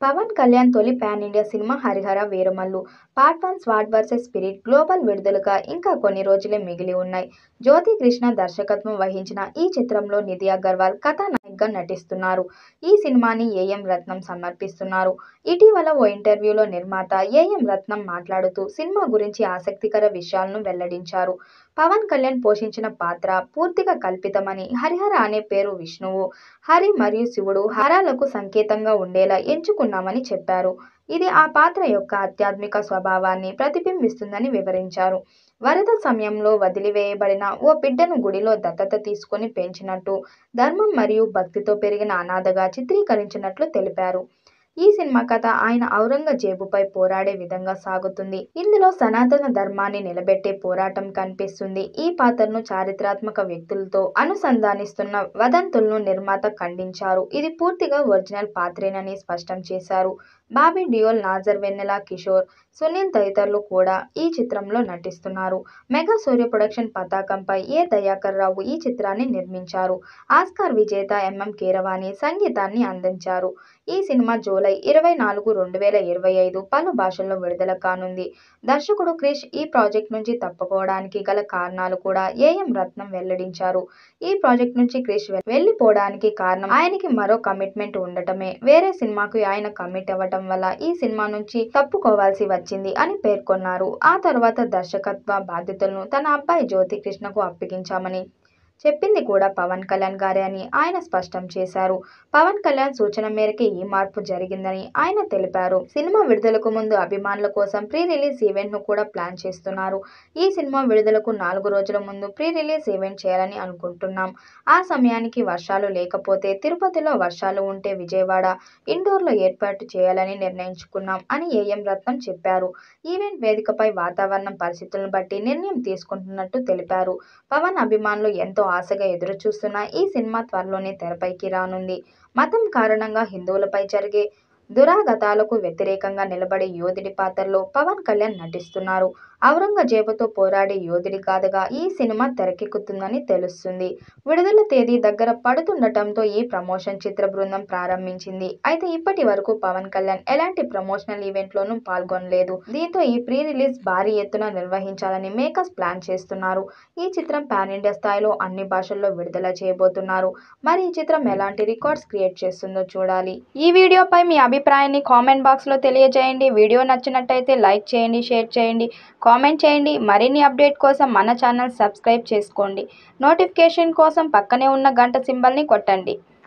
పవన్ కళ్యాణ్ తొలి pan India సినిమా Harihara Veeramallu part 1 sword versus spirit global విడుదలగా ఇంకా కొన్ని రోజులే మిగిలి ఉన్నాయి. జ్యోతి కృష్ణ దర్శకత్వం వహించిన ఈ చిత్రంలో నిధి అగర్వాల్ కథానాయికగా నటిస్తున్నారు. ఈ సినిమాని ఏఎం రత్నం సమర్పిస్తున్నారు. ఇటీవల ఓ ఇంటర్వ్యూలో నిర్మాత ఏఎం రత్నం మాట్లాడుతూ సినిమా గురించి ఆసక్తికర విషయాలను వెల్లడించారు. పవన్ కళ్యాణ్ పోషించిన పాత్ర పూర్తిగా కల్పితమని, హరిహర అనే పేరు విష్ణువు, హరి మరియు శివుడు హరాలకు సంకేతంగా ఉండేలా ఎంచుకున్నామని చెప్పారు. ఇది ఆ పాత్ర యొక్క ఆధ్యాత్మిక స్వభావాన్ని ప్రతిబింబిస్తుందని వివరించారు. వరద సమయంలో వదిలివేయబడిన ఓ బిడ్డను గుడిలో దత్తత తీసుకుని పెంచినట్టు, ధర్మం మరియు భక్తితో పెరిగిన అనాథగా చిత్రీకరించినట్లు తెలిపారు. ఈ సినిమా కథ ఆయన ఔరంగజేబుపై పోరాడే విధంగా సాగుతుంది. ఇందులో సనాతన ధర్మాన్ని నిలబెట్టే పోరాటం కనిపిస్తుంది. ఈ పాత్రను చారిత్రాత్మక వ్యక్తులతో అనుసంధానిస్తున్న వదంతులను నిర్మాత ఖండించారు. ఇది పూర్తిగా ఒరిజినల్ పాత్రేనని స్పష్టం చేశారు. బాబీ డియోల్, నాజర్, వెన్నెల కిషోర్, సునీల్ తదితరులు కూడా ఈ చిత్రంలో నటిస్తున్నారు. మెగా సూర్య ప్రొడక్షన్ పతాకంపై ఏ దయాకర్ రావు ఈ చిత్రాన్ని నిర్మించారు. ఆస్కార్ విజేత ఎంఎం కీరవాణి సంగీతాన్ని అందించారు. ఈ సినిమా జూలై 24, 2025 పలు భాషల్లో విడుదల కానుంది. దర్శకుడు క్రిష్ ఈ ప్రాజెక్ట్ నుంచి తప్పుకోవడానికి గల కారణాలు కూడా ఏఎం రత్నం వెల్లడించారు. ఈ ప్రాజెక్ట్ నుంచి క్రిష్ వెళ్లిపోవడానికి కారణం ఆయనకి మరో కమిట్మెంట్ ఉండటమే. వేరే సినిమాకు ఆయన కమిట్ అవ్వటం వల్ల ఈ సినిమా నుంచి తప్పుకోవాల్సి వచ్చింది అని పేర్కొన్నారు. ఆ తర్వాత దర్శకత్వ బాధ్యతలను తన అబ్బాయి జ్యోతి కృష్ణకు అప్పగించామని చెప్పింది కూడా పవన్ కళ్యాణ్ గారే అని ఆయన స్పష్టం చేశారు. పవన్ కళ్యాణ్ సూచన మేరకే ఈ మార్పు జరిగిందని ఆయన తెలిపారు. సినిమా విడుదలకు ముందు అభిమానుల కోసం ప్రీ రిలీజ్ ఈవెంట్ ను కూడా ప్లాన్ చేస్తున్నారు. ఈ సినిమా విడుదలకు 4 రోజుల ముందు ప్రీ రిలీజ్ ఈవెంట్ చేయాలని అనుకుంటున్నాం. ఆ సమయానికి వర్షాలు లేకపోతే తిరుపతిలో, వర్షాలు ఉంటే విజయవాడ ఇండోర్లో ఏర్పాటు చేయాలని నిర్ణయించుకున్నాం అని ఏఎం రత్నం చెప్పారు. ఈవెంట్ వేదికపై వాతావరణం పరిస్థితులను బట్టి నిర్ణయం తీసుకుంటున్నట్టు తెలిపారు. పవన్ అభిమానులు ఎంతో ఆశగా ఎదురుచూస్తున్న ఈ సినిమా త్వరలోనే తెరపైకి రానుంది. మతం కారణంగా హిందువులపై జరిగే దురాగతాలకు వ్యతిరేకంగా నిలబడే యోధుడి పాత్రలో పవన్ కళ్యాణ్ నటిస్తున్నారు. ఔరంగజేబుతో పోరాడే యోధుడి గాథగా ఈ సినిమా తెరకెక్కుతుందని తెలుస్తుంది. విడుదల తేదీ దగ్గర పడుతుండటంతో ఈ ప్రమోషన్ చిత్ర బృందం ప్రారంభించింది. అయితే ఇప్పటి వరకు పవన్ కళ్యాణ్ ఎలాంటి ప్రమోషనల్ ఈవెంట్లోనూ పాల్గొనలేదు. దీంతో ఈ ప్రీ రిలీజ్ భారీ ఎత్తున నిర్వహించాలని మేకర్స్ ప్లాన్ చేస్తున్నారు. ఈ చిత్రం పాన్ ఇండియా స్థాయిలో అన్ని భాషల్లో విడుదల చేయబోతున్నారు. మరి ఈ చిత్రం ఎలాంటి రికార్డ్స్ క్రియేట్ చేస్తుందో చూడాలి. ఈ వీడియోపై మీ అభిప్రాయాన్ని కామెంట్ బాక్స్లో తెలియజేయండి. వీడియో నచ్చినట్టయితే లైక్ చేయండి, షేర్ చేయండి, కామెంట్ చేయండి. మరిన్ని అప్డేట్ కోసం మన ఛానల్ సబ్స్క్రైబ్ చేసుకోండి. నోటిఫికేషన్ కోసం పక్కనే ఉన్న గంట సింబల్ని కొట్టండి.